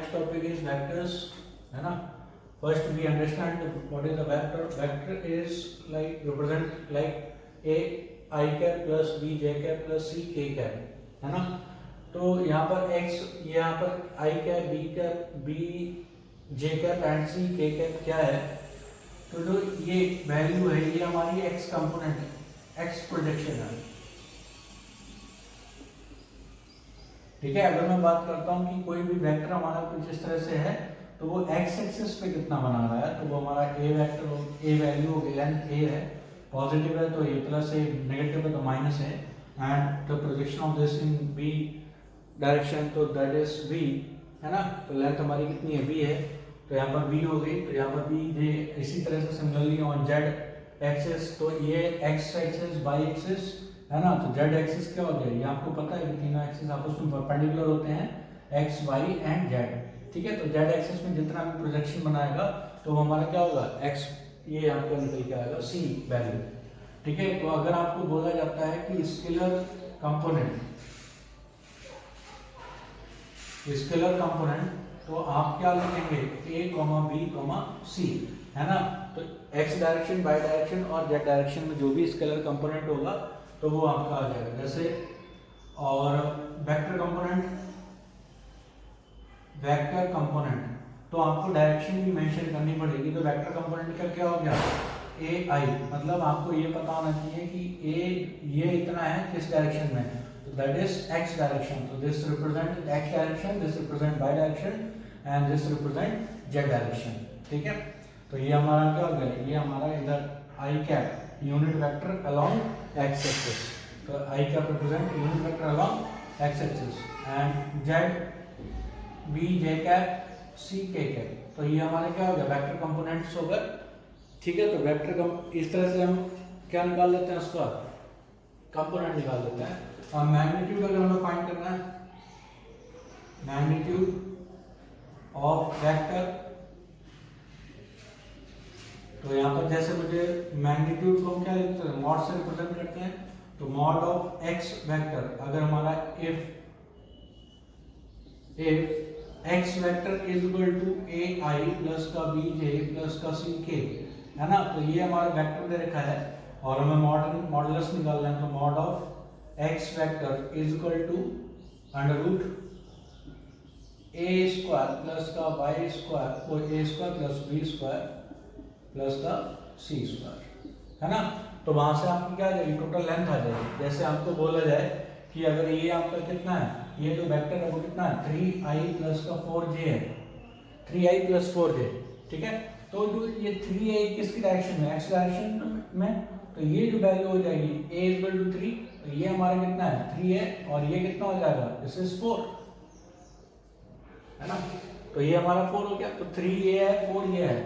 Next topic is vectors, है ना. First we understand what is the vector. Vector is like represent like a i cap plus b j cap plus c k cap, है ना. तो यहाँ पर x, यहाँ पर i cap b j cap and c k cap क्या है. तो जो ये वैल्यू है ये हमारी x कंपोनेंट है, x प्रोजेक्शन है. ठीक है. अगर मैं बात करता हूँ कि कोई भी वेक्टर हमारा कुछ इस तरह से है तो वो x एक्सिस पे कितना बना रहा है, तो वो हमारा a वेक्टर, a वैल्यू होगी, लेंथ a है, पॉजिटिव है तो a प्लस है, नेगेटिव है तो माइनस है, and the projection of this in b direction तो दैट इज b, है ना. तो लेंथ हमारी कितनी है, b है, तो यहाँ पर b हो गई. तो यहाँ पर b ये इसी तरह से सिमिलरली ऑन z एक्सिस, तो ये x एक्सिस y एक्सिस, है ना. तो z एक्सिस क्या हो गया, ये आपको पता है कि तीनों एक्सिस आपस में परपेंडिकुलर होते हैं, x y एंड z. ठीक है. तो z एक्सिस में जितना भी प्रोजेक्शन बनाएगा तो वो हमारा क्या होगा, x, ये आपका निकल के आएगा c वैल्यू. ठीक है. तो अगर आपको बोला जाता है कि स्केलर कंपोनेंट, तो आप क्या लिखेंगे, a, b, c, है ना. तो x डायरेक्शन, y डायरेक्शन और z डायरेक्शन में जो भी स्केलर कंपोनेंट होगा तो वो आपका आ जाएगा. जैसे और वेक्टर कंपोनेंट तो आपको डायरेक्शन भी मेंशन करनी पड़ेगी. तो वेक्टर कंपोनेंट का क्या हो गया, ए आई, मतलब आपको ये पता होना चाहिए कि ए ये इतना है किस डायरेक्शन में, तो दैट इज एक्स डायरेक्शन. तो this represent X direction, this represent Y direction and this represent Z direction. ठीक है. तो ये हमारा क्या हो गया, ये हमारा इधर i cap unit vector along x axis. तो i cap represent unit vector along x axis and z b j cap c k cap. तो ये हमारे क्या हो गया, वेक्टर कंपोनेंट्स हो गए. ठीक है. तो वेक्टर इस तरह से हम क्या निकाल लेते हैं, उसका कंपोनेंट निकाल लेते हैं. और मैग्नीट्यूड अगर हमें फाइंड करना है, मैग्नीट्यूड ऑफ वेक्टर, तो यहाँ पर जैसे मुझे मैग्नीट्यूड को हम क्या लिखते हैं, मॉड से रिप्रेजेंट करते हैं. तो मॉड ऑफ एक्स वेक्टर, अगर हमारा if x vector is equal to A I plus का बी जे प्लस का सी के, है ना. तो ये हमारा वेक्टर दे रखा है और हमें मॉडुलस निकालना है. तो mod of x vector is equal to under root A square plus का वाई स्क्वायर को a square plus B square plus का सी स्क्वायर, है ना. तो वहां से आपकी क्या आ जाएगी, टोटल लेंथ आ जाएगी. जैसे आपको बोला जाए कि अगर ये आपका कितना है, ये जो वेक्टर है वो कितना है, 3i प्लस का 4j है, 3i प्लस 4j. ठीक है. तो जो ये 3i किसकी डायरेक्शन में, x डायरेक्शन में, तो ये जो वैल्यू हो जाएगी a इक्वल टू 3, तो ये हमारा कितना है, 3 है, और ये कितना हो जाएगा, दिस इज 4, है ना. तो ये हमारा 4 हो गया. तो 3 ये है, 4 ये है.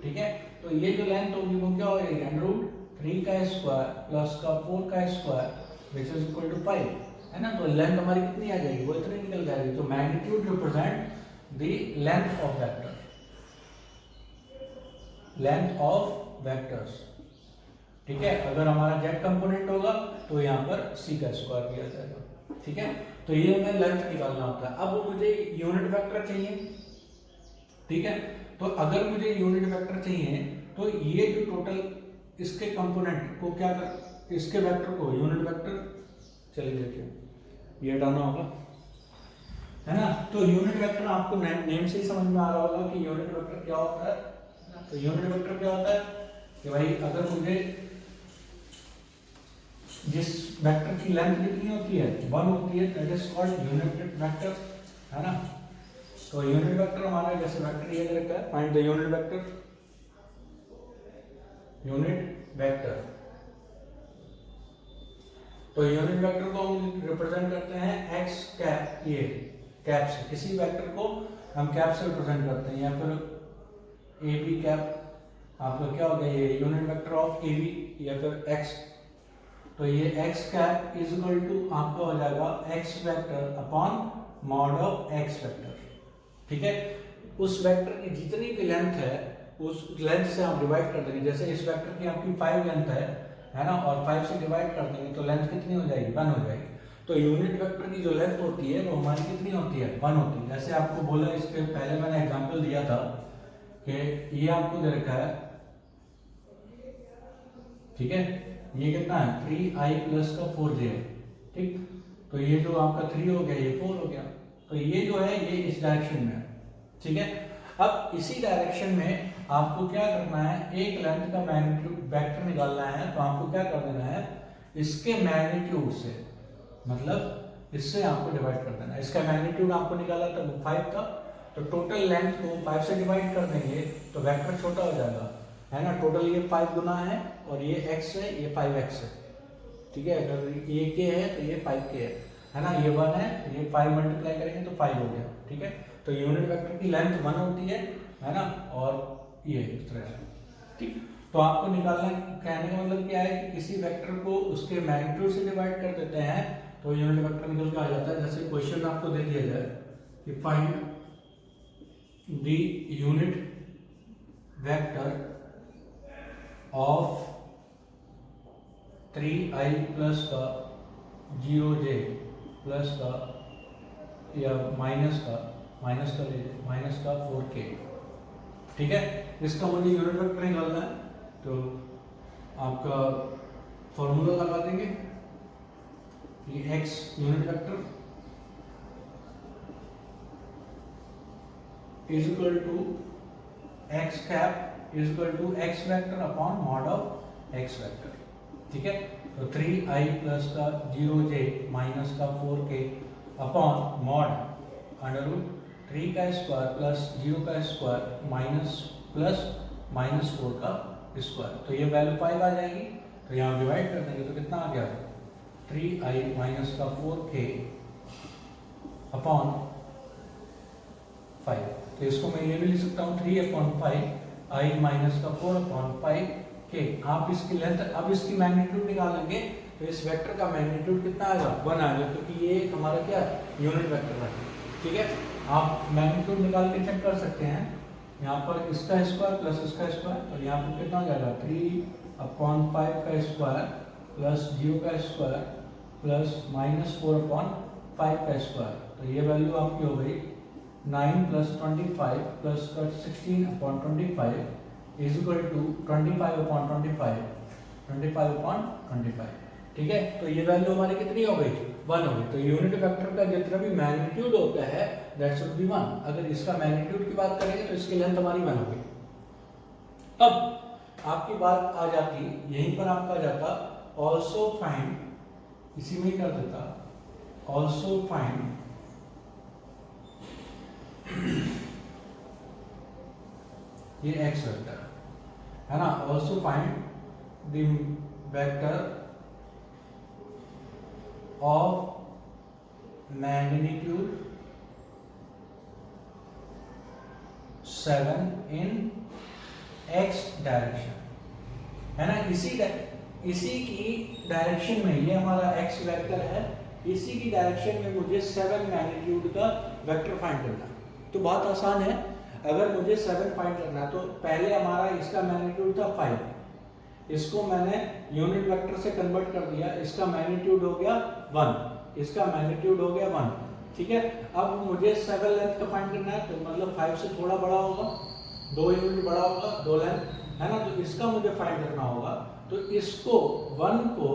ठीक है. तो ये जो लेंथ होगी वो क्या हो जाएगी, अंडर रूट 3 का स्क्वायर प्लस का 4 का square which is equal to 5, है ना. तो लेंथ हमारी कितनी आ जाएगी, वो इतनी निकल जाएगी. तो magnitude represent the length of vector, length of vectors. ठीक है. अगर हमारा जेड कंपोनेंट होगा तो यहाँ पर सी का स्क्वायर दिया जाएगा. ठीक है. तो ये हमें लेंथ निकालना होता है. अब मुझे यूनिट वेक्टर चाहिए. ठीक है. तो अगर मुझे यूनिट वेक्टर चाहिए तो ये जो टोटल इसके कंपोनेंट को क्या कर, इसके वेक्टर को यूनिट वेक्टर, चलिए देखिए ये हटाना होगा, है ना. तो यूनिट वेक्टर आपको नेम से ही समझ में आ रहा होगा कि यूनिट वेक्टर क्या होता है. तो यूनिट वेक्टर क्या होता है कि भाई अगर मुझे जिस वेक्टर की लेंथ कितनी होती है, 1 होती है, that is called unit vector, है ना. तो यूनिट वेक्टर हमारा जैसे वेक्टर ये रखा है, find the unit vector, unit vector. तो यूनिट वेक्टर को हम रिप्रेजेंट करते हैं x कैप, ये कैप से, किसी वेक्टर को हम कैप से रिप्रेजेंट करते हैं. या फिर ए बी कैप, आपका क्या हो गया, ये unit vector of A B या फिर x. तो ये x cap is equal to आपका हो जाएगा x vector upon mod of x vector. ठीक है. उस वेक्टर की जितनी भी लेंथ है उस लेंथ से आप डिवाइड कर देंगे. जैसे इस वेक्टर की आपकी 5 लेंथ है ना, और 5 से डिवाइड कर देंगे तो लेंथ कितनी हो जाएगी, 1 हो जाएगी. तो यूनिट वेक्टर की जो लेंथ होती है वो हमारी कितनी होती है, 1 होती है। जैसे आपको बोला, इसके पहले मैंने एग्जांपल दिया था कि ये आपको दे रखा है, ठीक है, ये कितना है 3i प्लस का 4j है, ठीक। तो ये जो आपका 3 हो गया, ये 4 हो गया, तो ये जो है ये इस डायरेक्शन में है, ठीक है। अब इसी डायरेक्शन में आपको क्या करना है, एक लेंथ का मैग्नीट्यूड वेक्टर निकालना है। तो आपको क्या कर देना है, इसके मैग्नीट्यूड से, मतलब इससे आपको डिवाइड कर देना है। इसका मैग्नीट्यूड आपको निकाला था, वो 5 था, तो टोटल लेंथ को 5 से डिवाइड कर देंगे तो वेक्टर छोटा हो जाएगा, है ना। टोटल ये 5 गुना है और ये x है, ये 5x है, ठीक है। अगर ये k है तो ये 5k है ना। ये 1 है, ये 5 मल्टीप्लाई करेंगे तो 5 हो गया, ठीक है। तो यूनिट वेक्टर की लेंथ 1 होती है ना, और ये इस तरह से, ठीक। तो आपको निकालना, कहने का मतलब क्या है कि किसी वेक्टर को उसके मैग्नीट्यूड से डिवाइड कर देते हैं तो यूनिट वेक्टर निकल के आ जाता है। जैसे क्वेश्चन आपको दे दिया जाए कि find the unit vector of 3i plus का 0j प्लस का या माइनस का 4k, ठीक है। इसका मुझे यूनिट वेक्टर निकालना है, तो आपका फॉर्मूला लगा देंगे, ये x unit vector is equal to x cap is equal to x vector upon mod of x vector, ठीक है। तो 3i प्लस का 0j माइनस का 4k upon mod under root 3 का स्क्वायर प्लस 0 का स्क्वायर माइनस प्लस माइनस 4 का square. तो ये वैल्यू 5 आ जाएगी, तो यहाँ डिवाइड कर देंगे तो कितना आ गया, 3i माइनस का 4k अपॉन 5। तो इसको मैं ये भी लिख सकता हूँ 3 अपॉन 5 i माइनस का 4 अपॉन 5k। आप इसकी लेंथ, अब इसकी मैग्नीट्यूड निकालेंगे तो इस वेक्टर का मैग्नीट्यूड कितना आएगा, 1 आएगा, क्योंकि ये हमारा क्या है, यूनिट वेक्टर है, ठीक है। आप मैग्नीट्यूड निकाल के चेक कर सकते हैं, यहाँ पर इसका स्क्वायर प्लस इसका स्क्वायर, तो यहाँ पर कितना हो जाएगा 3 अपॉन 5 का स्क्वायर प्लस 0 का स्क्वायर प्लस माइनस 4 अपॉन 5 का स्क्वायर। तो ये वैल्यू आपकी हो गई 9 plus 25 plus 16 upon 25 is equal to 25 upon 25, ठीक है। तो ये वैल्यू हमारी कितनी हो गई, 1 हो गई। तो यूनिट वेक्टर का जितना भी मैग्नीट्यूड होता है दैट शुड बी 1। अगर इसका मैग्नीट्यूड की बात करेंगे तो इसकी लेंथ हमारी 1 हो गई। अब आपकी बात आ जाती, यहीं पर आपका आ जाता ऑल्सो फाइंड, इसी में ही कर देता ऑल्सो फाइंड ये x वेक्टर है ना, also find the vector of magnitude 7 in x direction, है ना। इसी की डायरेक्शन में, ये हमारा x वेक्टर है, इसी की डायरेक्शन में मुझे 7 मैग्नीट्यूड का वेक्टर फाइंड करना है। तो बहुत आसान है, अगर मुझे 7 फाइंड करना है तो पहले हमारा इसका मैग्नीट्यूड था 5, इसको मैंने यूनिट वेक्टर से कन्वर्ट कर दिया, इसका मैग्नीट्यूड हो गया 1, इसका मैग्नीट्यूड हो गया 1, ठीक है। अब मुझे 7 लेंथ का फाइंड करना है, तो मतलब 5 से थोड़ा बड़ा होगा, 2 यूनिट बड़ा होगा, 2 लेंथ, है ना। तो इसका मुझे फाइंड करना होगा, तो इसको 1 को,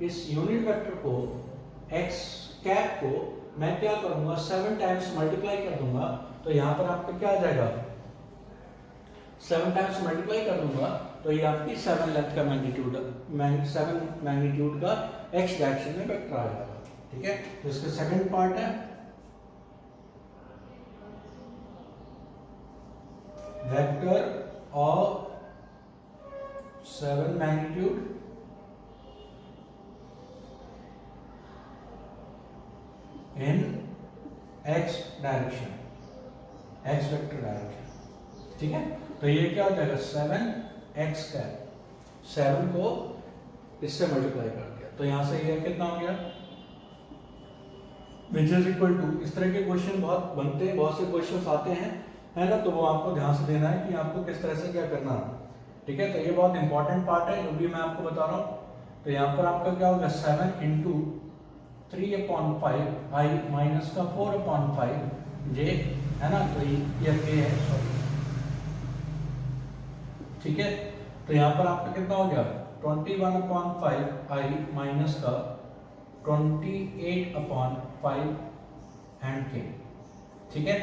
इस यूनिट वेक्टर को, x कैप को मैं क्या करूंगा, 7 टाइम्स मल्टीप्लाई कर दूंगा। तो यहाँ पर आपका क्या आ जाएगा, 7 टाइम्स मल्टीप्लाई कर दूंगा तो ये आपकी 7 लेंथ का मैग्नीट्यूड, 7 मैग्नीट्यूड का x डायरेक्शन में वेक्टर आ जाएगा, ठीक है। तो इसका सेकंड पार्ट है vector of 7 magnitude in x direction, x vector direction, ठीक है। तो ये क्या हो जाएगा 7x का, 7 को इससे मल्टीप्लाई कर दिया, तो यहां से ये कितना हो गया, विच इज इक्वल टू। इस तरह के क्वेश्चन बहुत बनते हैं, बहुत से क्वेश्चंस आते हैं, है ना। तो वो आपको ध्यान से देना है कि आपको किस तरह से क्या करना है, ठीक है। तो ये बहुत इंपॉर्टेंट पार्ट है जो भी मैं आपको बता रहा हूँ। तो यहाँ पर आपका क्या होगा 7 इंटू 3/5 i माइनस का 4/5 j, है ना, तो ये है, सॉरी, ठीक है। तो यहाँ पर आपका कितना हो गया 21/5 i माइनस का 28/5 एंड k, ठीक है।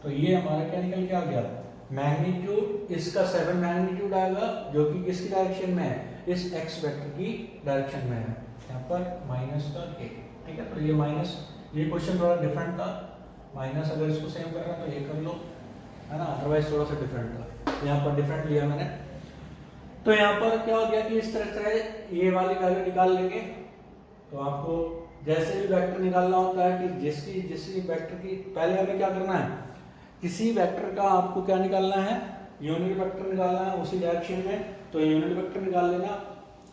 तो ये हमारा क्या निकल के आ गया, मैग्नीट्यूड इसका 7 मैग्नीट्यूड आएगा जो कि किसकी डायरेक्शन में है, इस x वेक्टर की डायरेक्शन में है, यहाँ पर माइनस का k, ठीक है। तो ये माइनस, ये क्वेश्चन थोड़ा डिफरेंट था, माइनस अगर इसको सेम करना तो ये कर लो, है ना, अदरवाइज थोड़ा सा डिफरेंट था, यहाँ पर डिफरेंट लिया मैंने। तो यहाँ पर क्या हो गया कि इस तरह ये वाली वैल्यू निकाल लेंगे। तो आपको जैसे भी वेक्टर निकालना होता है कि जिसकी वेक्टर की, पहले हमें क्या करना है, किसी वेक्टर का आपको क्या निकालना है, यूनिट वेक्टर निकालना है उसी डायरेक्शन में। तो यूनिट वेक्टर निकाल लेना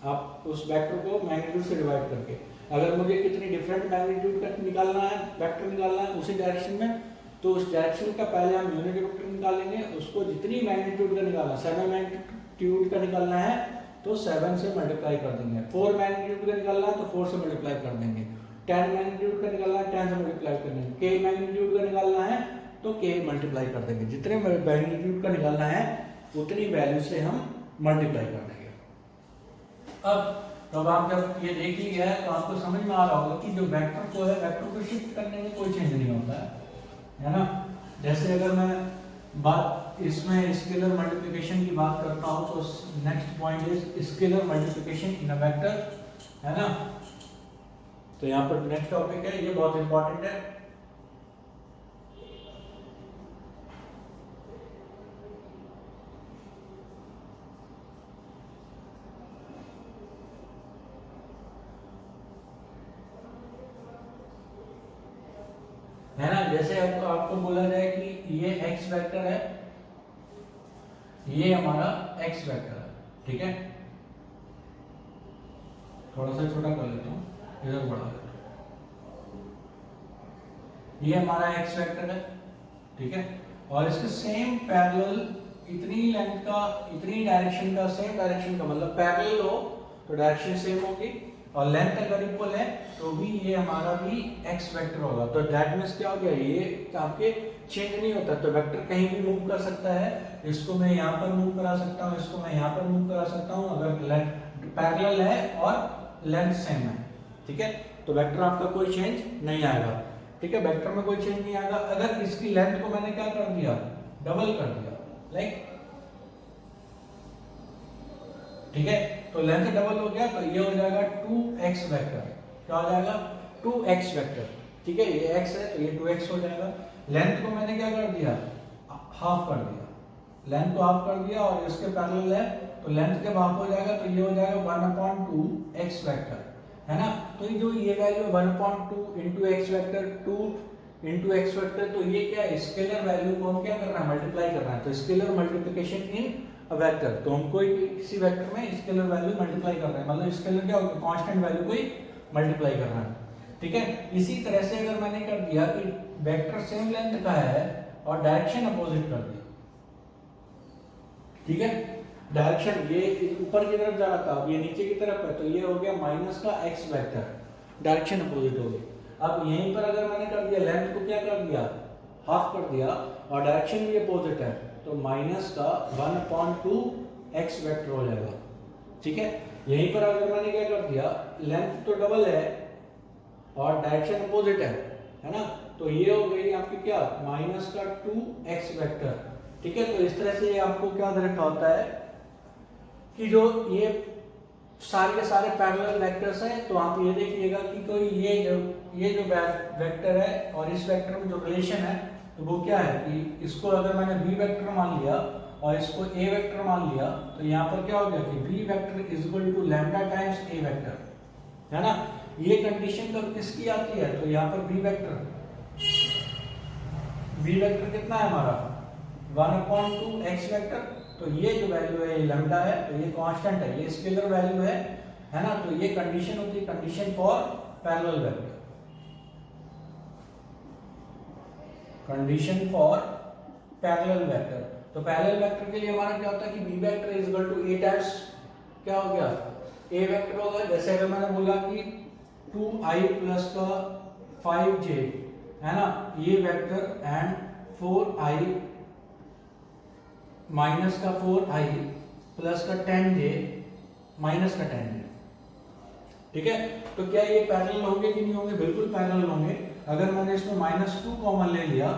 आप उस वेक्टर को मैग्नीट्यूड से डिवाइड करके। अगर मुझे कितनी डिफरेंट मैग्नीट्यूड का निकालना है, वेक्टर निकालना है उसी डायरेक्शन में, तो उस डायरेक्शन का पहले हम यूनिट वेक्टर निकालेंगे, उसको जितनी मैग्नीट्यूड का निकालना, 7 मैग्नीट्यूड का निकालना है तो 7 से मल्टीप्लाई कर देंगे, 4 मैग्नीट्यूड का निकालना है तो 4 से मल्टीप्लाई कर देंगे, 10 मैग्नीट्यूड का निकालना है 10 से मल्टीप्लाई कर देंगे, k मैग्नीट्यूड का निकालना है तो k मल्टीप्लाई कर देंगे, जितने मैग्नीट्यूड का निकालना है उतनी वैल्यू से हम मल्टीप्लाई कर देंगे। अब आप जब ये देख लिया है तो आपको समझ में आ रहा होगा कि जो वेक्टर को है, वेक्टर को शिफ्ट करने में कोई चेंज नहीं होता है ना। जैसे अगर मैं बात इसमें स्केलर मल्टीप्लिकेशन की बात करता हूँ तो next point is scalar multiplication in a vector, है ना। तो यहाँ पर नेक्स्ट टॉपिक है, ये बहुत इंपॉर्टेंट है। है ना, जैसे आपको बोला जाए कि ये x वेक्टर है, ये हमारा x वेक्टर है, ठीक है। थोड़ा सा छोटा कर लेता हूँ, इधर बढ़ा लेता हूँ। ये हमारा x वेक्टर है, ठीक है, और इसके सेम पैरेलल इतनी लेंथ का, इतनी डायरेक्शन का, सेम डायरेक्शन का मतलब पैरेलल हो तो डायरेक्शन सेम होगी, और लेंथ अगर इक्वल है तो भी ये हमारा भी x वेक्टर होगा। तो दैट मींस क्या हो गया, ये आपके चेंज नहीं होता, तो वेक्टर कहीं भी मूव कर सकता है। इसको मैं यहाँ पर मूव करा सकता हूँ, इसको मैं यहाँ पर मूव करा सकता हूँ, अगर लेंथ पैरेलल है और लेंथ सेम है, ठीक है। तो वेक्टर आपका कोई चेंज नहीं आएगा, ठीक है, वेक्टर में कोई चेंज नहीं आएगा। अगर इसकी लेंथ को मैंने क्या कर दिया, डबल कर दिया, लाइक, ठीक है, तो लेंथ डबल हो गया तो ये हो जाएगा 2x वेक्टर। क्या हो जाएगा, 2x वेक्टर, ठीक है, ये x है तो ये 2x हो जाएगा। लेंथ को मैंने क्या कर दिया, हाफ कर दिया, लेंथ को हाफ कर दिया, और इसके पैरेलल है तो लेंथ जब हाफ हो जाएगा तो ये हो जाएगा 1/2 x वेक्टर, है ना। तो ये जो ये value 1/2 into x vector, 2 into x vector, तो ये क्या है, स्केलर वैल्यू को हम क्या कर रहे हैं, मल्टीप्लाई कर रहे हैं। तो स्केलर मल्टीप्लिकेशन इन वेक्टर, तो हम कोई किसी वेक्टर में स्केलर वैल्यू मल्टीप्लाई कर रहे हैं, मतलब स्केलर क्या होगा, कांस्टेंट वैल्यू को ही मल्टीप्लाई कर रहे हैं, ठीक है। इसी तरह से अगर मैंने कर दिया कि वेक्टर सेम लेंथ का है और डायरेक्शन अपोजिट कर दी, ठीक है, डायरेक्शन ये ऊपर की तरफ जा रहा था, अब ये नीचे की तरफ है, तो ये हो गया माइनस का x वेक्टर, डायरेक्शन अपोजिट हो गई। अब यहीं पर अगर मैंने कर दिया, लेंथ को क्या कर दिया, हाफ कर दिया, और डायरेक्शन भी अपोजिट है, तो माइनस का 1/2 x वेक्टर हो जाएगा, ठीक है। यहीं पर अगर मैंने क्या कर दिया, लेंथ तो डबल है और डायरेक्शन अपोजिट है ना, तो ये हो गई आपकी क्या, माइनस का 2x वेक्टर, ठीक है। तो इस तरह से आपको क्या रखा होता है कि जो ये सारे के सारे पैरेलल वेक्टर्स हैं, तो आप ये देखिएगा कि कोई ये जो वेक्टर है और इस वेक्टर में जो रिलेशन है, तो वो क्या है कि इसको अगर मैंने b वेक्टर मान लिया और इसको a वेक्टर मान लिया, तो यहाँ पर क्या हो गया कि b vector is equal to lambda times a vector, है ना। ये कंडीशन कब किसकी आती है, तो यहाँ पर b वेक्टर कितना है हमारा, 1/2 x वेक्टर, तो ये जो वैल्यू है ये लैम्डा है, तो ये कांस्टेंट है, ये स्केलर वैल्यू है ना। तो ये कंडीशन होती है, condition for parallel vector, condition for parallel vector. तो पैरेलल वेक्टर के लिए हमारा क्या होता है कि b vector is equal to a times क्या हो गया, a वेक्टर होगा। जैसे अगर मैंने बोला कि 2i प्लस का 5j है ना, ये वेक्टर एंड 4i माइनस का 4i प्लस का 10j माइनस का 10j। ठीक है, तो क्या ये पैरेलल होंगे कि नहीं होंगे? बिल्कुल पैरेलल होंगे। अगर मैंने इसमें -2 कॉमन ले लिया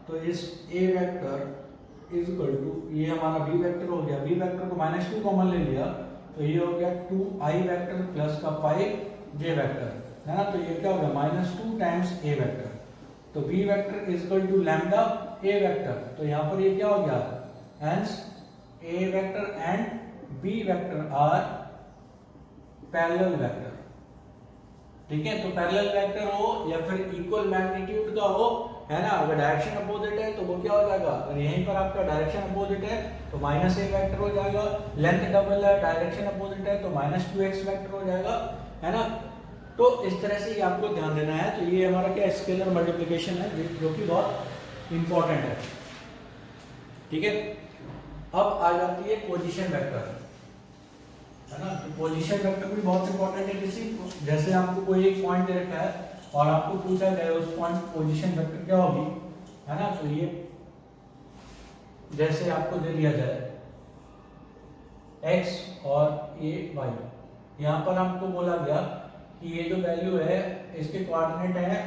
तो इस a vector is equal to, ये हमारा b वेक्टर हो गया, b वेक्टर को -2 कॉमन ले लिया तो ये हो गया 2i वेक्टर प्लस का 5j वेक्टर, है ना। तो ये क्या हो गया -2 टाइम्स a वेक्टर, तो b vector is equal to lambda a vector. तो यहाँ पर ये क्या हो गया, hence a vector and b vector are parallel vector. ठीक है, तो पैरेलल वेक्टर हो या फिर इक्वल मैग्नीट्यूड का हो, है ना, अगर डायरेक्शन अपोजिट है तो वो क्या हो जाएगा, अगर यहीं पर आपका डायरेक्शन अपोजिट है तो -a वेक्टर हो जाएगा, लेंथ डबल है, डायरेक्शन अपोजिट है तो -2x वेक्टर हो जाएगा, है ना। तो इस तरह से ये आपको ध्यान देना है। तो ये हमारा क्या स्केलर मल्टीप्लिकेशन है जो कि बहुत इंपॉर्टेंट है। ठीक है, अब आ जाती है पोजीशन वेक्टर, है ना। तो पोजीशन वेक्टर भी बहुत इंपॉर्टेंट है। किसी जैसे आपको कोई एक पॉइंट दे रखा है और आपको पूछा गया उस पॉइंट पोजीशन वेक्टर क्या होगी, है ना। तो ये जैसे आपको दे दिया जाए x और ये y, यहाँ पर आपको बोला गया कि ये जो वैल्यू है इसके कोऑर्डिनेट है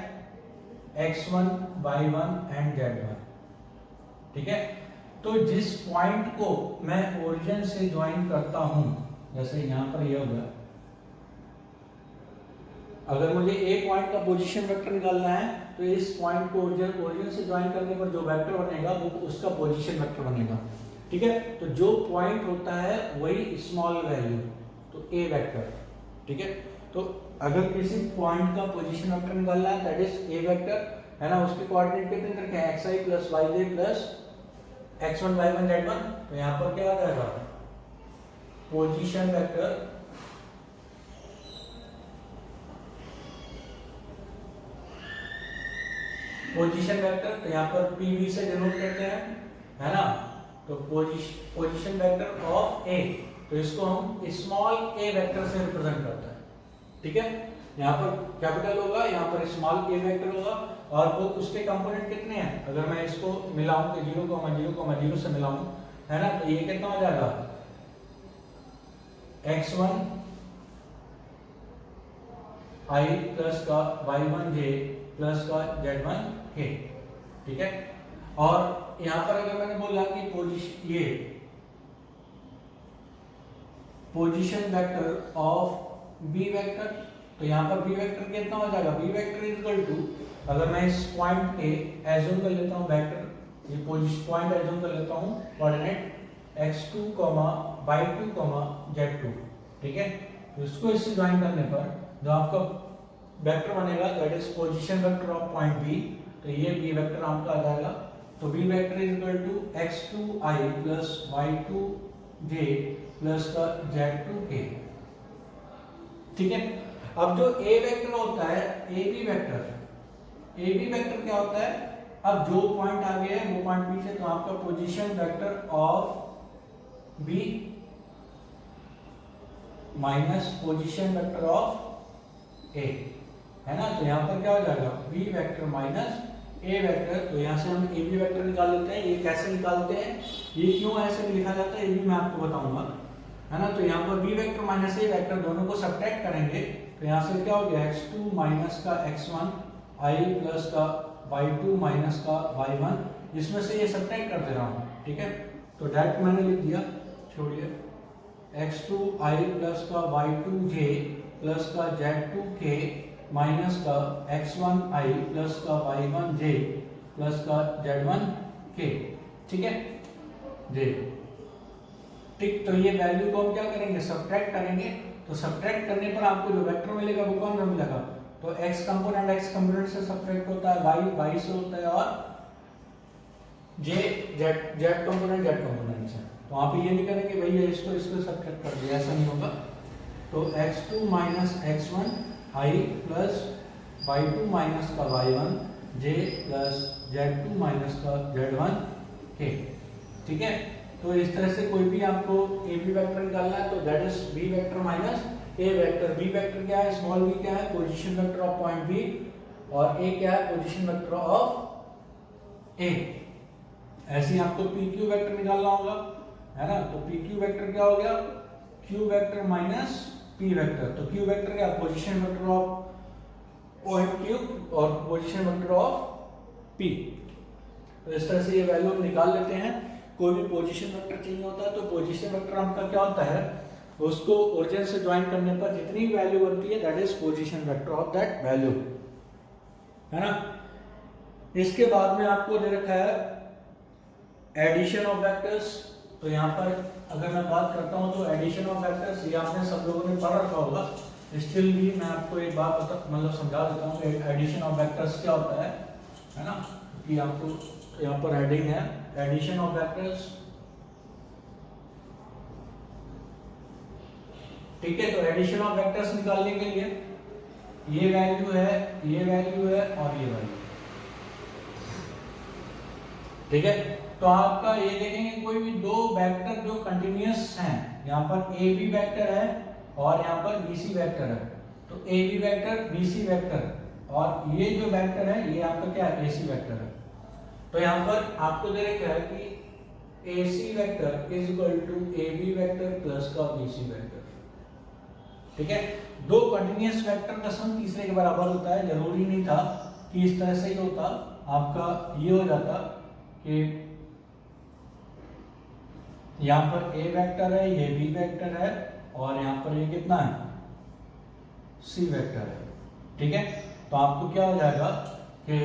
x1, y1 एंड z1। ठीक है, तो जिस पॉइंट को मैं ओरिजिन से ज्वाइन करता हूं, जैसे यहाँ पर ये हो गया, अगर मुझे एक पॉइंट का पोजीशन वेक्टर निकालना है तो इस पॉइंट को ओरिजिन से ज्वाइन करने पर जो वेक्टर बनेगा वो उसका पोजीशन वेक्टर बनेगा। ठीक है, तो जो पॉइंट होता है वही स्मॉल वैल्यू, तो ए वेक्टर। ठीक है, तो अगर किसी पॉइंट का पोजीशन वेक्टर निकालना है दैट इज ए वेक्टर, है ना। उसके कोऑर्डिनेट कितने रखे हैं, xi plus yj plus x1 y1 z1। तो यहाँ पर क्या आ जाएगा, पोजीशन वेक्टर तो यहाँ पर pv से डिनोट करते हैं, है ना। तो पोजीशन वेक्टर ऑफ a, तो इसको हम स्मॉल a वेक्टर से रिप्रेजेंट करते हैं। ठीक है, यहाँ पर कैपिटल होगा, यहाँ पर स्मॉल a वेक्टर होगा, और वो उसके कंपोनेंट कितने हैं, अगर मैं इसको मिलाऊं तो 0,0,0 से मिलाऊं, है ना। तो ये कितना हो जाएगा, x1 i प्लस का y1j प्लस का z1 k। ठीक है, और यहां पर अगर मैंने बोला कि position vector of b vector, तो यहां पर b वेक्टर कितना हो जाएगा, b vector is equal to, अगर मैं इस पॉइंट के एज्यूम कर लेता हूं वेक्टर, ये पोजीशन पॉइंट एज्यूम कर लेता हूं कोऑर्डिनेट x2, y2, z2। ठीक है, तो इसको इससे ज्वाइन करने पर जो आपका वेक्टर बनेगा that is position vector of point B, तो ये बी वेक्टर आपका आ जाएगा। तो B vector is equal to x2i plus y2j plus का z2k। ठीक है, अब जो ए वेक्टर होता है, ए बी वेक्टर क्या होता है, अब जो पॉइंट आ गया है वो पॉइंट बी से, तो आपका position vector of b minus position vector of a, है ना। तो यहाँ पर क्या हो जाएगा, बी वेक्टर माइनस ए वेक्टर। तो यहाँ से हम ए बी वेक्टर निकाल लेते हैं। ये कैसे निकालते हैं, ये क्यों ऐसे लिखा जाता है, ये भी मैं आपको बताऊंगा, है ना। तो यहाँ पर बी वेक्टर माइनस ए वेक्टर दोनों को सब्ट्रैक्ट करेंगे, तो यहाँ से क्या हो गया, x2 माइनस का x1 i प्लस का y2 माइनस का y1, इसमें से ये सब्ट्रैक्ट कर दे रहा हूँ। ठीक है, तो डायरेक्ट मैंने लिख दिया, छोड़िए, x2i प्लस का y2j प्लस का z2k माइनस का x1i प्लस का y1j प्लस का z1k। ठीक है जी, ठीक। तो ये वैल्यू को हम क्या करेंगे, सब्ट्रैक्ट करेंगे। तो सब्ट्रैक्ट करने पर आपको जो वेक्टर मिलेगा वो कौन सा मिलेगा, तो x कंपोनेंट से सब्ट्रैक्ट होता है, y से होता है, और z कंपोनेंट से। तो आप ये नहीं करेंगे भैया इसको सब्ट्रैक्ट कर दिया, ऐसा नहीं होगा। तो x2 minus x1 i plus y2 minus का y1 j plus z2 minus का z1 k। ठीक है, तो इस तरह से कोई भी आपको ए बी वेक्टर निकालना है तो that is B vector minus A vector, B vector क्या है, स्मॉल बी क्या है, position vector of point B, और ए क्या है, पोजीशन वेक्टर ऑफ ए। ऐसे ही आपको पी क्यू वेक्टर निकालना होगा, है ना। तो पी क्यू वेक्टर क्या हो गया, Q vector minus P vector. तो क्यू वेक्टर क्या, position vector of point Q और पोजीशन वेक्टर ऑफ पी। तो इस तरह से ये वैल्यू हम निकाल लेते हैं। कोई भी पोजीशन वेक्टर चाहिए होता है तो पोजीशन वेक्टर आपका क्या होता है, उसको ओरिजिन से ज्वाइन करने पर जितनी वैल्यू बनती है that is position vector of that value, है ना। इसके बाद में आपको दे रखा है एडिशन ऑफ वेक्टर्स। तो यहाँ पर अगर मैं बात करता हूँ तो एडिशन ऑफ वेक्टर्स ये आपने सब लोगों ने पढ़ रखा होगा, स्टिल भी मैं आपको एक बात मतलब समझा देता हूँ कि एडिशन ऑफ वेक्टर्स क्या होता है ना। कि आपको यहाँ पर हेडिंग है एडिशन ऑफ वेक्टर्स, ठीक है। तो एडिशन ऑफ वेक्टर्स निकालने के लिए ये वैल्यू है, ये वैल्यू है और ये वैल्यू, ठीक है। तो आपका ये देखेंगे कोई भी दो वेक्टर जो कंटिन्यूअस हैं, यहाँ पर ए बी वेक्टर है और यहाँ पर बी सी वेक्टर है। तो A B vector, B C vector और ये जो वेक्टर है ये आपका क्या है, ए सी वेक्टर है। तो यहाँ पर आपको दे रखा है कि a c vector is equal to a B vector plus का बी सी वेक्टर, ठीक है। दो कंटिन्यूअस वेक्टर का सम तीसरे के बराबर होता है। जरूरी नहीं था कि इस तरह से ही होता, आपका ये हो जाता कि यहाँ पर ए वेक्टर है, ये बी वेक्टर है और यहाँ पर ये कितना है, सी वेक्टर है, ठीक है। तो आपको क्या हो जाएगा कि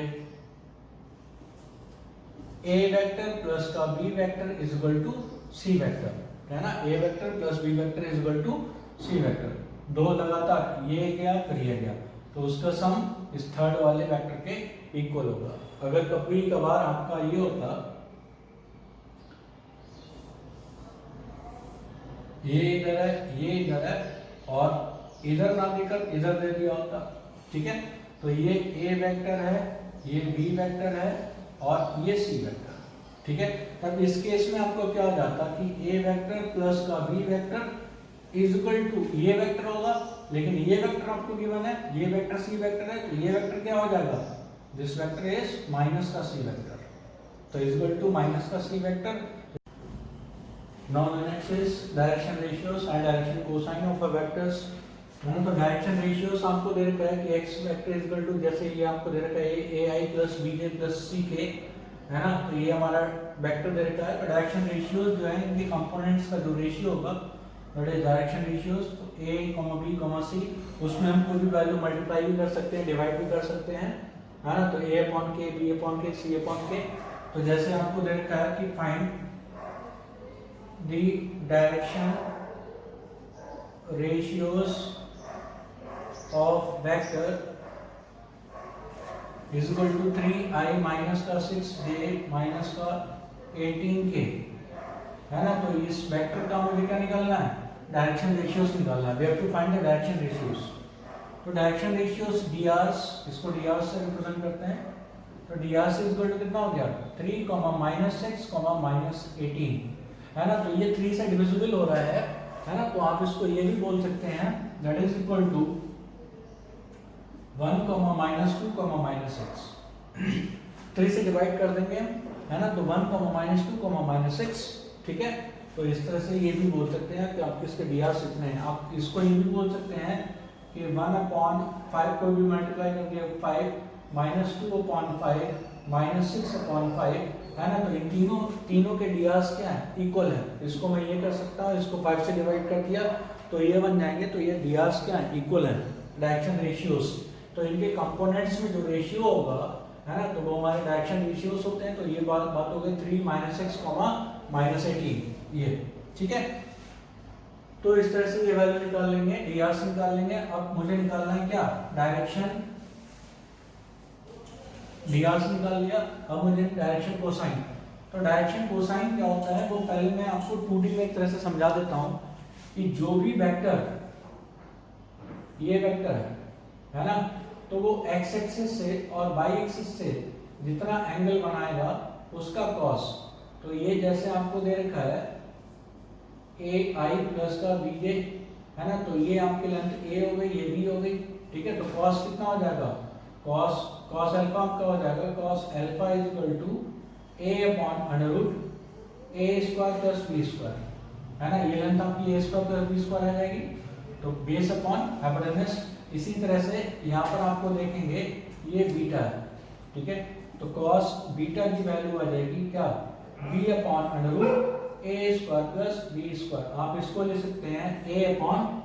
ए वेक्टर प्लस का B vector is equal to c vector, है ना। A vector plus b vector is equal to c vector. दो लगातार ये गया फिर ये गया, तो उसका सम इस थर्ड वाले वेक्टर के इक्वल होगा। अगर कभी कभार आपका ये होता, ये इधर है, ये इधर है और इधर ना देकर इधर दे दिया होता, ठीक है। तो ये ए वेक्टर है, ये बी वेक्टर है और ये सी वेक्टर, ठीक है। तब इस केस में आपको क्या हो जाता कि ए वेक्टर प्लस का B vector is equal to ये वेक्टर होगा, लेकिन ये वेक्टर आपको गिवन है, ये वेक्टर सी वेक्टर है, तो ये वेक्टर क्या हो जाएगा, दिस वेक्टर इज माइनस का सी वेक्टर, तो इज इक्वल टू माइनस का c vector. Now next is direction ratios and direction cosine of a vectors. तो डायरेक्शन रेशियोस आपको दे रखा है कि x vector is equal to, जैसे ये आपको दे रखा है a I plus b J plus c k, है ना। तो ये हमारा वेक्टर दे रखा है। डायरेक्शन रेशियोस जो है इनके कंपोनेंट्स का जो रेशियो होगा दैट इज डायरेक्शन रेशियोस, तो ए कॉमा बी कॉमा सी, उसमें हम कोई भी वैल्यू मल्टीप्लाई भी कर सकते हैं, डिवाइड भी कर सकते हैं, है ना। तो ए अपॉन के, बी अपॉन के, सी अपॉन के। तो जैसे आपको दे रखा है कि find the direction ratios of vector is equal to 3i minus का 6j माइनस का 18k, है ना। तो इस वेक्टर का मुझे क्या निकालना है, डायरेक्शन रेशियोस निकालना है। We have to find the direction ratios. तो डायरेक्शन रेशियोस drs, इसको dr से रिप्रेजेंट करते हैं। तो dr से इक्वल टू कितना हो गया, 3 -6 -18, है ना। तो ये 3 से डिविजिबल हो रहा है ना। तो आप इसको ये भी बोल सकते हैं दैट इज इक्वल टू 1 -2 -6, 3 से डिवाइड कर देंगे, है ना। तो 1 -2 -6, ठीक है। तो इस तरह से ये भी बोल सकते हैं कि आपके इसके डी आर कितने हैं। आप इसको ये भी बोल सकते हैं कि 1/5 को भी मल्टीप्लाई करके 5 -2/5 -6/5, है ना। तो इन तीनों के डी क्या है, इक्वल है। इसको मैं ये कर सकता हूँ, इसको 5 से डिवाइड कर दिया तो ये बन जाएंगे। तो ये डी क्या है, इक्वल है डायरेक्शन रेशियोस। तो इनके कंपोनेंट्स में जो रेशियो होगा, है ना, तो वो हमारे डायरेक्शन रेशियोस होते हैं। तो ये बात हो गई 3 -6 -18, ये ठीक है। तो इस तरह से ये वैल्यू निकाल लेंगे, dr से निकाल लेंगे। अब मुझे निकालना है क्या, डायरेक्शन, dr से निकाल लिया। अब मुझे डायरेक्शन कोसाइन। तो डायरेक्शन कोसाइन क्या होता है वो पहले मैं आपको 2D में एक तरह से समझा देता हूं कि जो भी वेक्टर, ये वेक्टर है ना, तो वो x एक्सिस से और y एक्सिस से जितना एंगल बनाएगा उसका कॉस। तो ये जैसे आपको दे रखा है ए आई प्लस का बी जे है ना। तो ये आपकी लेंथ ए हो गई, ये बी हो गई, ठीक है। तो कॉस कितना हो जाएगा, कॉस कॉस अल्फा आपका हो जाएगा cos alpha is equal to A upon under root A square plus B square, है ना। ये लेंथ आपकी A square plus B square आ जाएगी, तो बेस अपॉन हाइपोटेनस। इसी तरह से यहाँ पर आपको देखेंगे ये बीटा है, ठीक है। तो कॉस बीटा की वैल्यू आ जाएगी क्या, बी अपॉन अंडर रूट ए स्क्वायर प्लस बी स्क्वायर। आप इसको ले सकते हैं a upon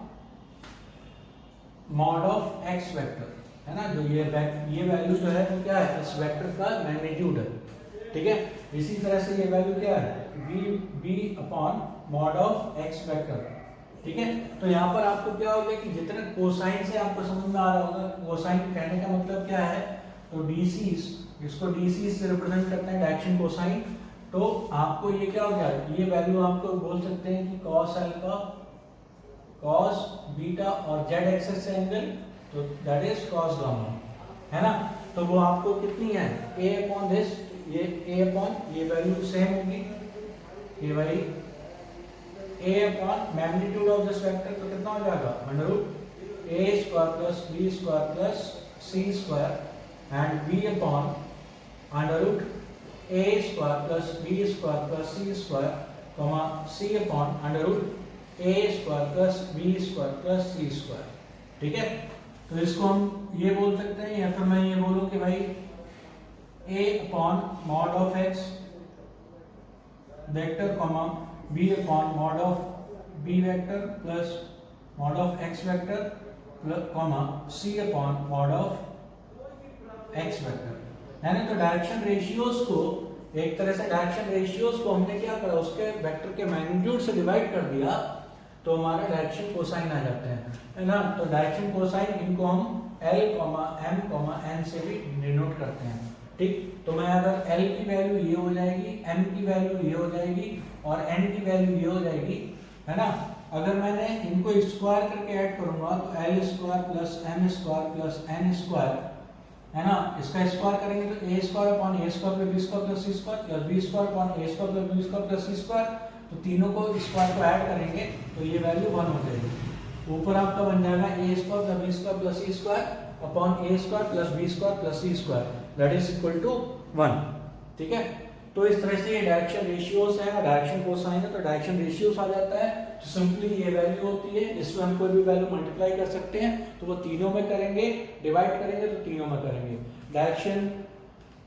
mod of x vector, है ना। जो ये वैल्यू जो है वो क्या है, इस वेक्टर का मैग्नीट्यूड है, ठीक है। इसी तरह से ये वैल्यू क्या है, B upon mod of x vector, ठीक है। तो यहाँ पर आपको क्या होगा कि जितने कोसाइन से आपको समझ में आ रहा होगा, कोसाइन कहने का मतलब क्या है, तो डीसी, इसको डीसी से रिप्रेजेंट करते हैं डायरेक्शन कोसाइन। तो आपको ये क्या हो गया, ये वैल्यू आपको बोल सकते हैं कि कॉस अल्फा कॉस बीटा और जेड एक्सिस से एंगल, तो दैट इज कॉस गामा, है ना। तो वो आपको कितनी है, ए अपॉन दिस, ये ए अपॉन ये वैल्यू सेम होगी, ये वाली a upon magnitude of this vector, तो कितना हो जाएगा under root A square plus B square plus c square and b upon under root A square plus B square plus c square comma c upon under root A square plus B square plus c square, ठीक है। तो इसको हम ये बोल सकते हैं, या फिर मैं ये बोलूं कि भाई a upon mod of x vector comma b upon mod of b vector plus mod of x vector comma c upon mod of x vector, है ना। तो डायरेक्शन रेशियोज को एक तरह से डायरेक्शन रेशियोज को हमने क्या करा, उसके वेक्टर के मैग्नीट्यूड से डिवाइड कर दिया, तो हमारे डायरेक्शन कोसाइन आ जाते हैं, है ना। तो डायरेक्शन कोसाइन इनको हम L, M, N से भी डिनोट करते हैं, ठीक। तो मैं अगर L की वैल्यू ये हो जाएगी, M की वैल्यू ये हो जाएगी और N की वैल्यू ये हो जाएगी, है ना। अगर मैंने इनको स्क्वायर करके ऐड करूंगा तो L square plus M square plus N square, है ना। इसका स्क्वायर करेंगे तो a square upon a square plus B square plus c square plus B square upon a square plus B square plus c square. तो तीनों को square को add करेंगे तो ये वैल्यू 1 हो जाएगी। ऊपर आपका बन जाएगा a square plus B square plus c square upon a square plus B square plus c square, that is equal to 1, ठीक है। तो इस तरह से ये डायरेक्शन रेशियोज है, डायरेक्शन कोसाइन है, तो डायरेक्शन रेशियोज आ जाता है। तो सिंपली ये वैल्यू होती है, इसमें हम कोई भी वैल्यू मल्टीप्लाई कर सकते हैं, तो वो तीनों में करेंगे, डिवाइड करेंगे तो तीनों में करेंगे। डायरेक्शन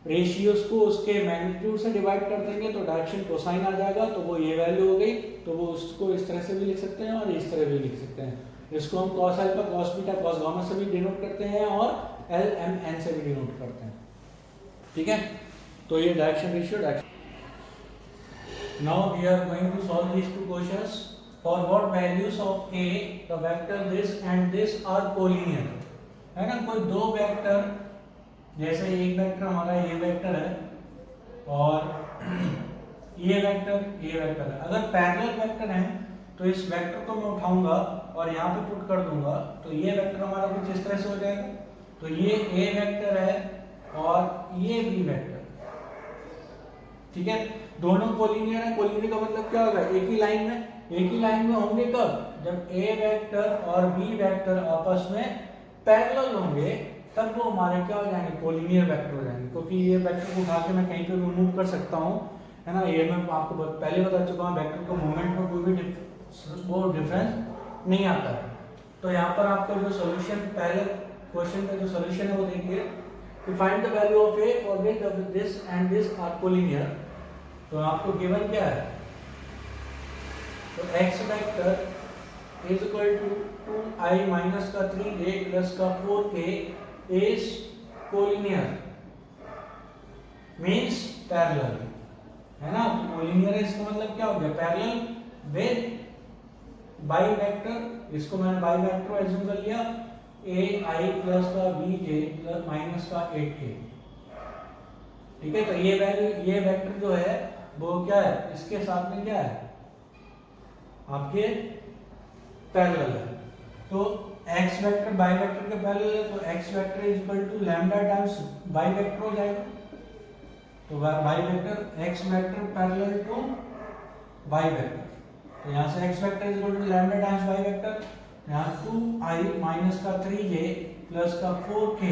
रेशियोज को उसके मैग्नीट्यूड से डिवाइड कर देंगे तो डायरेक्शन कोसाइन आ जाएगा, तो वो ये वैल्यू हो गई। तो वो उसको इस तरह से भी लिख सकते हैं और इस तरह भी लिख सकते हैं। इसको हम cos alpha cos beta cos gamma से भी डिनोट करते हैं और एल एम एन से भी डिनोट करते हैं, ठीक है। तो ये direction ratio direction. Now we are going to solve these two questions. For what values of a the vector this and this are collinear, है ना। कोई दो वेक्टर, जैसे एक वेक्टर हमारा ये वेक्टर है और ये वेक्टर है, अगर पैरेलल वेक्टर है तो इस वेक्टर को मैं उठाऊंगा और यहाँ पे पुट कर दूंगा, तो ये वेक्टर हमारा कुछ इस तरह से हो जाएगा। तो ये ए वेक्टर है और ये बी वेक्टर, ठीक है। दोनों कोलिनियर है। कोलिनियर का मतलब क्या होगा, एक ही लाइन में होंगे कब, जब ए वेक्टर और बी वेक्टर आपस में पैरेलल होंगे, तब वो हमारे क्या हो जाएंगे, कोलिनियर वेक्टर हो जाएंगे। क्योंकि ये वेक्टर को उठा के मैं कहीं पे भी मूव कर सकता हूँ, है ना। ये मैं आपको पहले बता चुका हूँ, वेक्टर को मूवमेंट में कोई भी वो डिफरेंस नहीं आता है। तो यहाँ पर आपका जो सोल्यूशन, पहले क्वेश्चन का जो सोल्यूशन है वो देखिए कि find the value of A for which this and this are collinear. तो आपको गिवन क्या है, तो x vector is equal to 2i minus का 3j प्लस का 4k is collinear, means parallel, है ना। कोलिनियर है इसका मतलब क्या हो गया, पैरेलल विद बाई वेक्टर। इसको मैंने बाई वेक्टर एज्यूम कर लिया, ai प्लस का bj प्लस माइनस का 8k, ठीक है। तो ये वैल्यू, ये वेक्टर जो है वो क्या है, इसके साथ में क्या है, आपके पैरेलल है। तो x वेक्टर बाई वेक्टर के पैरेलल है, तो x vector is equal to lambda times Y vector हो जाएगा। तो Y vector x vector parallel to Y vector, तो यहाँ से x vector is equal to lambda times Y vector. यहाँ 2i माइनस का 3j प्लस का 4k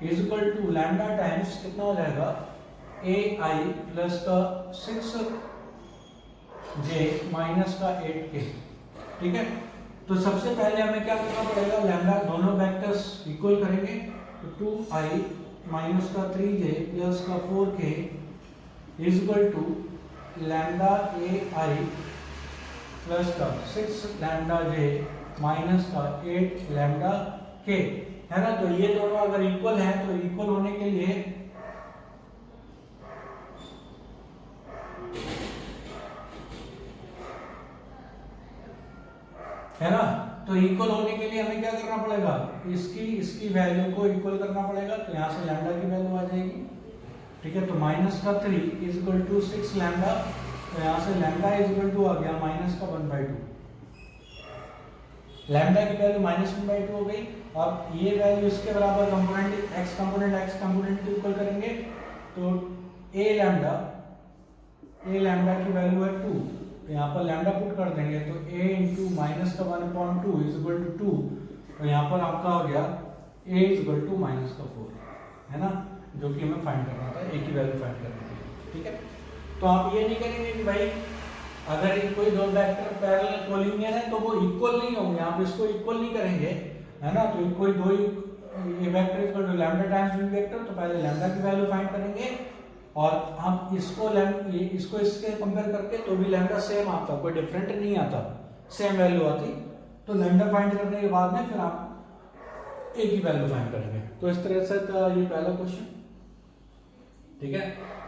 is equal to lambda times कितना हो जाएगा ai प्लस का 6j माइनस का 8k। ठीक है, तो सबसे पहले हमें क्या करना पड़ेगा, लैम्डा दोनों वेक्टर्स इक्वल करेंगे, तो 2i माइनस का 3j प्लस का 4k is equal to lambda ai plus का 6 लैम्डा j माइनस का 8 लैम्डा k, है ना। तो ये दोनों अगर इक्वल हैं तो इक्वल होने के लिए है ना, तो इक्वल होने के लिए हमें क्या करना पड़ेगा, इसकी वैल्यू को इक्वल करना पड़ेगा। तो यहाँ से लैम्डा की वैल्यू आ जाएगी। ठीक है, तो माइनस का 3 इज इक्वल टू 6 लैम्डा, तो यहाँ से लैम्डा इज इक्वल टू आ गया माइनस का 1/2। लैम्डा की वैल्यू -1/2 हो गई। अब ये वैल्यू इसके बराबर कंपोनेंट x कंपोनेंट को इक्वल करेंगे, तो a लैम्डा की वैल्यू है 2, तो यहाँ पर लैम्डा पुट कर देंगे, तो a इंटू माइनस का 1/2 इज इक्वल टू 2, तो यहाँ पर आपका हो गया a is equal to minus का 4, है ना, जो कि हमें फाइंड करना था, a की वैल्यू फाइंड करनी थी। ठीक है, तो आप ये नहीं करेंगे कि भाई अगर कोई दो वेक्टर पैरेलल कोलिनियर है तो वो इक्वल नहीं होंगे, आप इसको इक्वल नहीं करेंगे, है ना। तो कोई दो ये vector equal to lambda times B vector, तो पहले लैम्डा की वैल्यू फाइंड करेंगे और हम इसको इसके कंपेयर करके तो भी लैम्डा सेम आता, कोई डिफरेंट नहीं आता, सेम वैल्यू आती। तो लैम्डा फाइंड करने के बाद में फिर आप ए की वैल्यू फाइंड करेंगे। तो इस तरह से था ये पहला क्वेश्चन। ठीक है,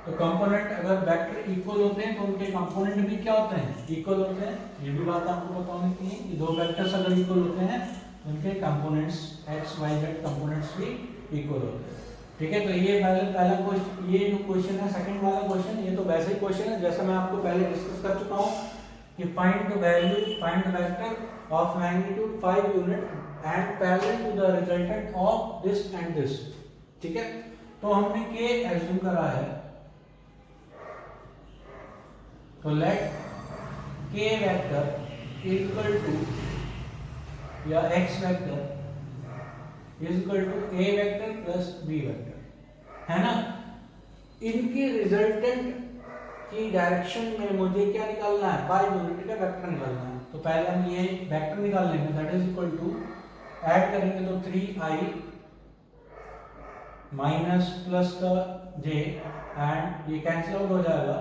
तो कंपोनेंट अगर वेक्टर इक्वल होते हैं तो उनके कंपोनेंट भी क्या होते हैं, इक्वल होते हैं। ये भी बात आपको बताने की है कि दो वेक्टर्स अगर इक्वल होते हैं उनके components x y z components भी इक्वल होते हैं। ठीक है, तो ये पहला क्वेश्चन, ये जो क्वेश्चन है सेकंड वाला क्वेश्चन, ये तो वैसे ही क्वेश्चन है जैसा मैं आपको पहले डिस्कस कर चुका हूँ कि find the vector of magnitude 5 unit and parallel to the resultant of this and this. ठीक है, तो हमने के एज्यूम करा है, तो let K vector is equal to या x vector is equal to a vector plus b vector, है ना। इनकी रिजल्टेंट की डायरेक्शन में मुझे क्या निकालना है, 5 यूनिट का वेक्टर निकालना है। तो पहले हम ये वेक्टर निकाल लेंगे, that is equal to add करेंगे तो 3i माइनस प्लस का j एंड ये कैंसिल आउट हो जाएगा,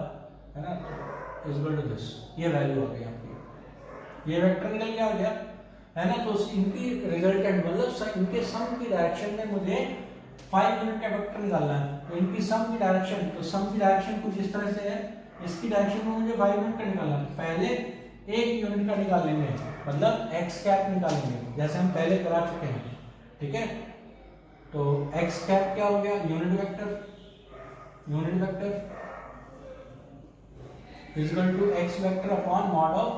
है ना, इज इक्वल टू दिस, ये वैल्यू आ गई आपकी, ये वेक्टर निकल के आ गया, है ना। तो इनकी रिजल्टेंट मतलब इनके सम की डायरेक्शन में मुझे 5 यूनिट का वेक्टर निकालना है। तो इनकी सम की डायरेक्शन, तो सम की डायरेक्शन कुछ इस तरह से है, इसकी डायरेक्शन में मुझे 5 यूनिट का निकालना है। पहले 1 यूनिट का निकाल लेंगे, मतलब x कैप निकालेंगे जैसे हम पहले करा चुके हैं। ठीक है, तो x कैप क्या हो गया, unit vector is equal to x vector upon mod of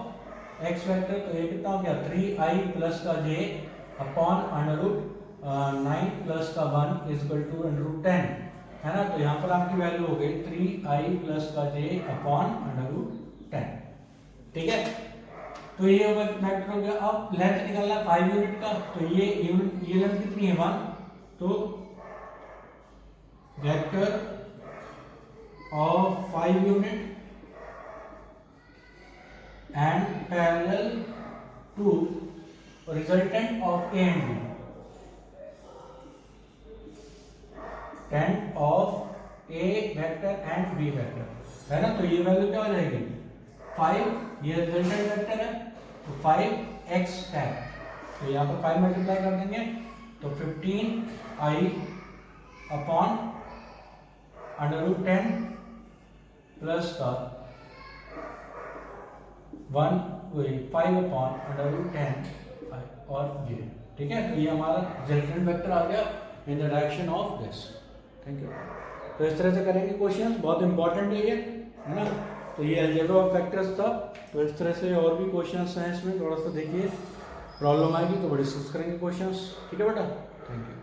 x vector, तो ये कितना हो गया 3i प्लस का j upon under root 9 plus का 1 is equal to under root 10, है ना। तो यहाँ पर आपकी वैल्यू हो गई 3i प्लस का j अपॉन अंडर रूट 10। ठीक है, तो ये वेक्टर हो गया। अब लेंथ निकालना 5 यूनिट का, तो ये लेंथ कितनी है 1, तो vector of 5 unit and parallel to resultant of A and B, and of A vector and B vector, है ना। तो ये वैल्यू क्या हो जाएगी 5, ये रिजल्टेंट वेक्टर है, तो 5x कैप, तो यहाँ पर 5 मल्टीप्लाई कर देंगे तो 15i upon under root 10 plus का 5 अपॉन अंडर रूट 10 और ये। ठीक है, तो ये हमारा रिजल्टेंट वेक्टर आ गया in the direction of this. Thank you. तो इस तरह से करेंगे क्वेश्चंस, बहुत इंपॉर्टेंट है ये, है ना। तो ये अलजेब्रा ऑफ वेक्टर्स था। तो इस तरह से और भी क्वेश्चंस हैं इसमें, थोड़ा सा देखिए, प्रॉब्लम आएगी तो डिस्कस करेंगे क्वेश्चंस। ठीक है बेटा, थैंक यू।